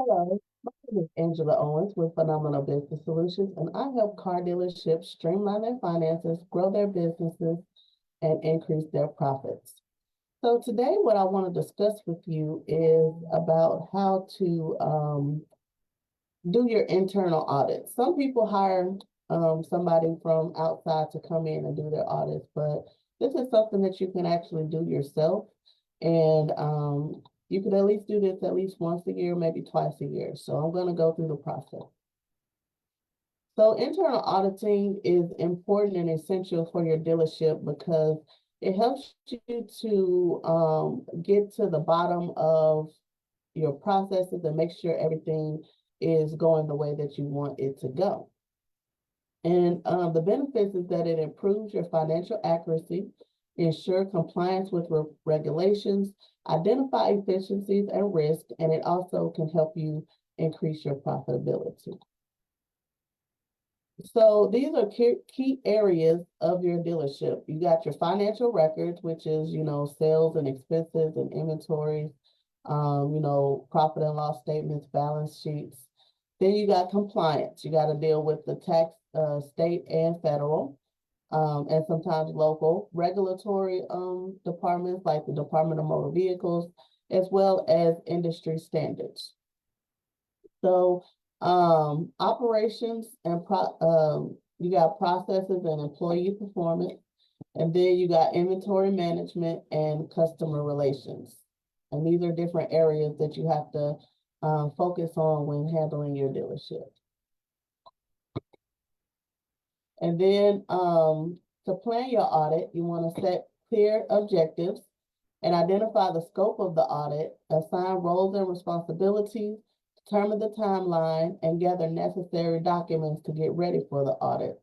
Hello, my name is Angela Owens with Phenomenal Business Solutions, and I help car dealerships streamline their finances, grow their businesses, and increase their profits. So today, what I want to discuss with you is about how to do your internal audit. Some people hire somebody from outside to come in and do their audits, but this is something that you can actually do yourself. And you can at least do this at least once a year, maybe twice a year. So I'm going to go through the process. So internal auditing is important and essential for your dealership because it helps you to get to the bottom of your processes and make sure everything is going the way that you want it to go. And the benefits is that it improves your financial accuracy, ensure compliance with regulations, identify efficiencies and risk, and it also can help you increase your profitability. So these are key areas of your dealership. You got your financial records, which is, sales and expenses and inventories, profit and loss statements, balance sheets. Then you got compliance. You got to deal with the tax, state and federal, and sometimes local regulatory departments like the Department of Motor Vehicles, as well as industry standards. So operations and you got processes and employee performance, and then you got inventory management and customer relations. And these are different areas that you have to focus on when handling your dealership. And then to plan your audit, you want to set clear objectives and identify the scope of the audit, assign roles and responsibilities, determine the timeline, and gather necessary documents to get ready for the audit.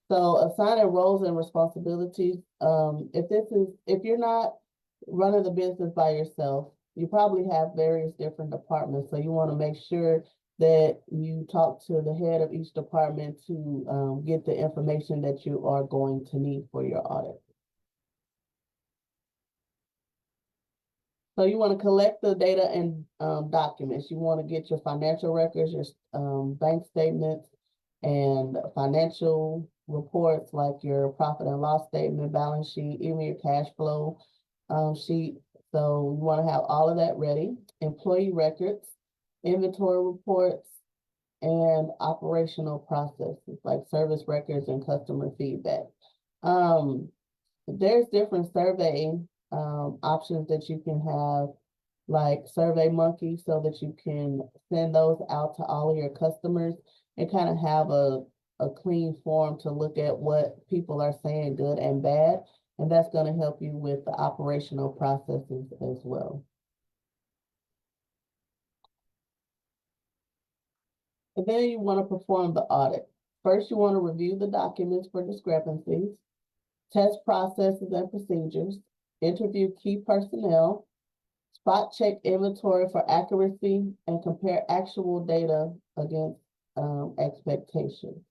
So assigning roles and responsibilities, if you're not running the business by yourself, you probably have various different departments. So you want to make sure that you talk to the head of each department to get the information that you are going to need for your audit. So you want to collect the data and documents. You want to get your financial records, your bank statements, and financial reports like your profit and loss statement, balance sheet, even your cash flow sheet. So you want to have all of that ready. Employee records, inventory reports, and operational processes like service records and customer feedback. There's different survey options that you can have, like SurveyMonkey, so that you can send those out to all of your customers and kind of have a clean form to look at what people are saying, good and bad. And that's going to help you with the operational processes as well. And then you want to perform the audit. First, you want to review the documents for discrepancies, test processes and procedures, interview key personnel, spot check inventory for accuracy, and compare actual data against expectations.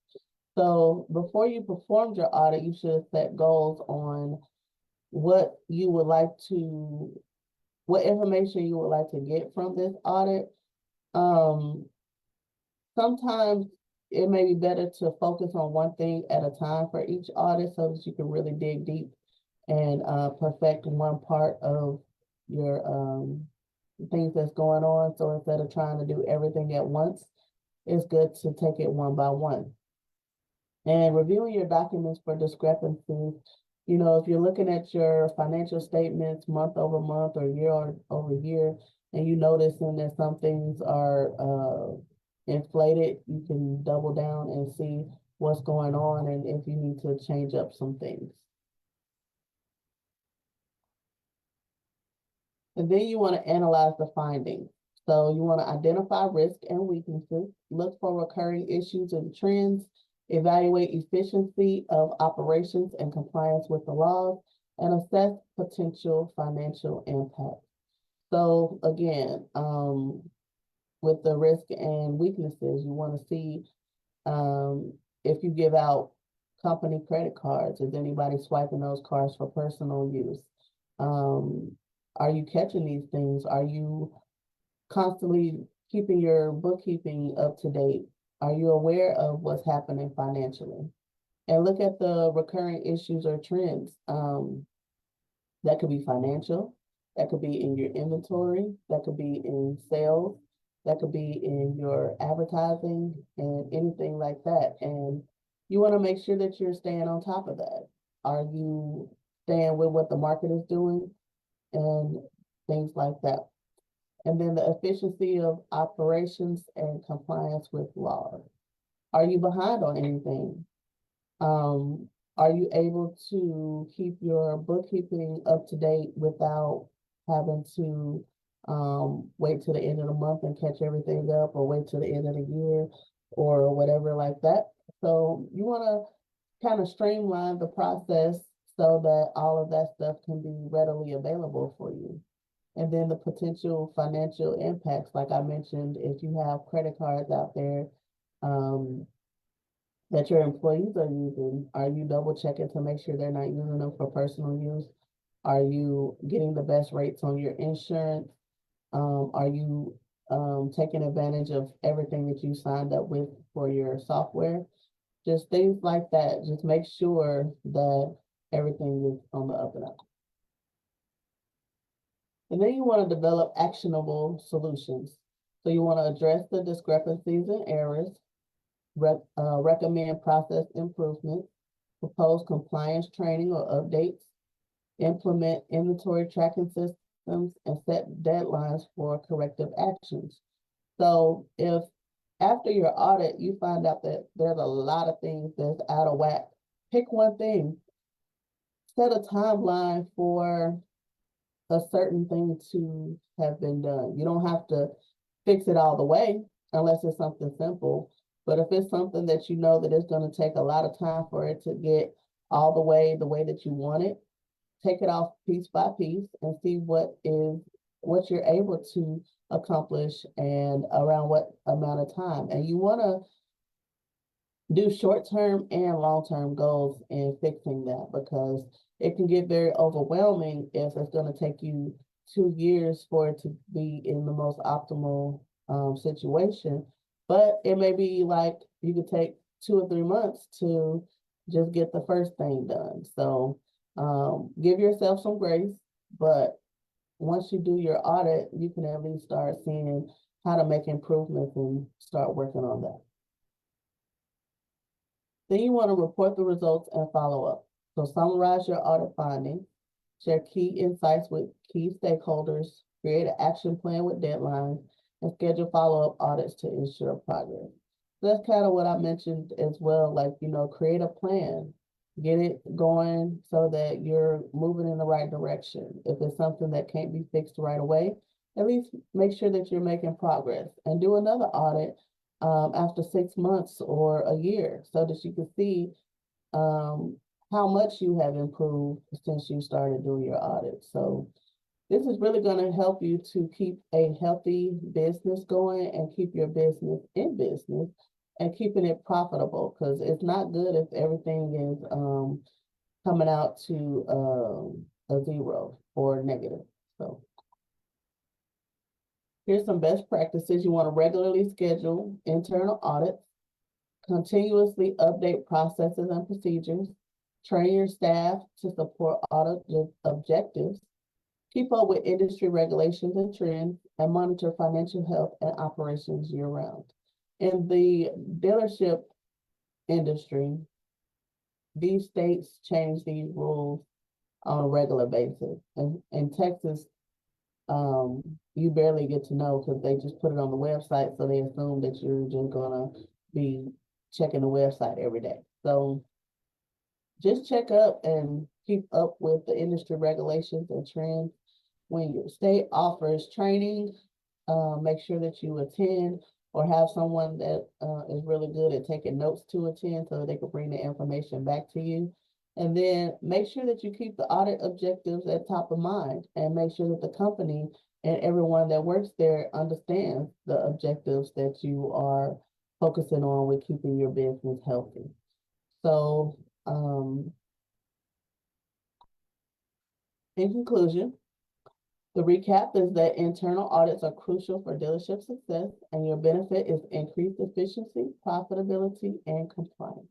So before you performed your audit, you should have set goals on what information you would like to get from this audit. Sometimes it may be better to focus on one thing at a time for each audit so that you can really dig deep and perfect one part of your things that's going on. So instead of trying to do everything at once, it's good to take it one by one. And reviewing your documents for discrepancies, if you're looking at your financial statements month over month or year over year, and you noticing that some things are inflated, you can double down and see what's going on and if you need to change up some things. And then you want to analyze the findings. So you want to identify risk and weaknesses, look for recurring issues and trends, evaluate efficiency of operations and compliance with the laws, and assess potential financial impact. So again, with the risk and weaknesses, you want to see if you give out company credit cards, is anybody swiping those cards for personal use? Are you catching these things? Are you constantly keeping your bookkeeping up to date? Are you aware of what's happening financially? And look at the recurring issues or trends. That could be financial, that could be in your inventory, that could be in sales, that could be in your advertising and anything like that. And you want to make sure that you're staying on top of that. Are you staying with what the market is doing and things like that? And then the efficiency of operations and compliance with laws. Are you behind on anything? Um, are you able to keep your bookkeeping up to date without having to wait till the end of the month and catch everything up, or wait till the end of the year or whatever like that? So you want to kind of streamline the process so that all of that stuff can be readily available for you. And then the potential financial impacts, like I mentioned, if you have credit cards out there, um, that your employees are using, are you double checking to make sure they're not using them for personal use? Are you getting the best rates on your insurance? Are you taking advantage of everything that you signed up with for your software? Just things like that. Just make sure that everything is on the up and up. And then you want to develop actionable solutions. So you want to address the discrepancies and errors, recommend process improvements, propose compliance training or updates, implement inventory tracking systems, and set deadlines for corrective actions. So if after your audit, you find out that there's a lot of things that's out of whack, pick one thing, set a timeline for a certain thing to have been done. You don't have to fix it all the way unless it's something simple. But if it's something that you know that it's going to take a lot of time for it to get all the way that you want it, take it off piece by piece and see what you're able to accomplish and around what amount of time. And you want to do short-term and long-term goals in fixing that, because it can get very overwhelming if it's going to take you 2 years for it to be in the most optimal situation. But it may be like you could take 2 or 3 months to just get the first thing done. So give yourself some grace, but once you do your audit, you can at least start seeing how to make improvements and start working on that. Then you want to report the results and follow up. So summarize your audit findings, share key insights with key stakeholders, create an action plan with deadlines, and schedule follow-up audits to ensure progress. So that's kind of what I mentioned as well, like, create a plan, get it going so that you're moving in the right direction. If it's something that can't be fixed right away, at least make sure that you're making progress, and do another audit after 6 months or a year so that you can see how much you have improved since you started doing your audit. So this is really going to help you to keep a healthy business going and keep your business in business and keeping it profitable, because it's not good if everything is coming out to a zero or negative. So here's some best practices. You want to regularly schedule internal audits, continuously update processes and procedures, train your staff to support audit objectives, keep up with industry regulations and trends, and monitor financial health and operations year-round. In the dealership industry, these states change these rules on a regular basis. And in Texas, you barely get to know because they just put it on the website, so they assume that you're just gonna be checking the website every day. So just check up and keep up with the industry regulations and trends. When your state offers training, make sure that you attend or have someone that is really good at taking notes to attend so that they can bring the information back to you. And then make sure that you keep the audit objectives at top of mind, and make sure that the company and everyone that works there understands the objectives that you are focusing on with keeping your business healthy. So in conclusion, The recap is that internal audits are crucial for dealership success, and your benefit is increased efficiency, profitability, and compliance.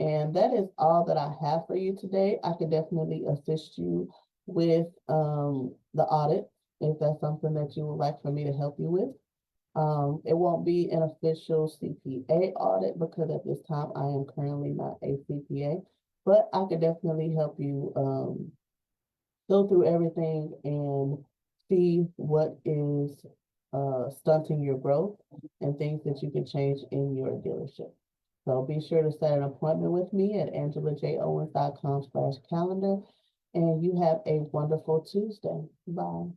And that is all that I have for you today. I could definitely assist you with the audit if that's something that you would like for me to help you with. It won't be an official CPA audit because at this time I am currently not a CPA, but I could definitely help you go through everything and see what is stunting your growth and things that you can change in your dealership. So be sure to set an appointment with me at angelaJowens.com/calendar. And you have a wonderful Tuesday. Bye.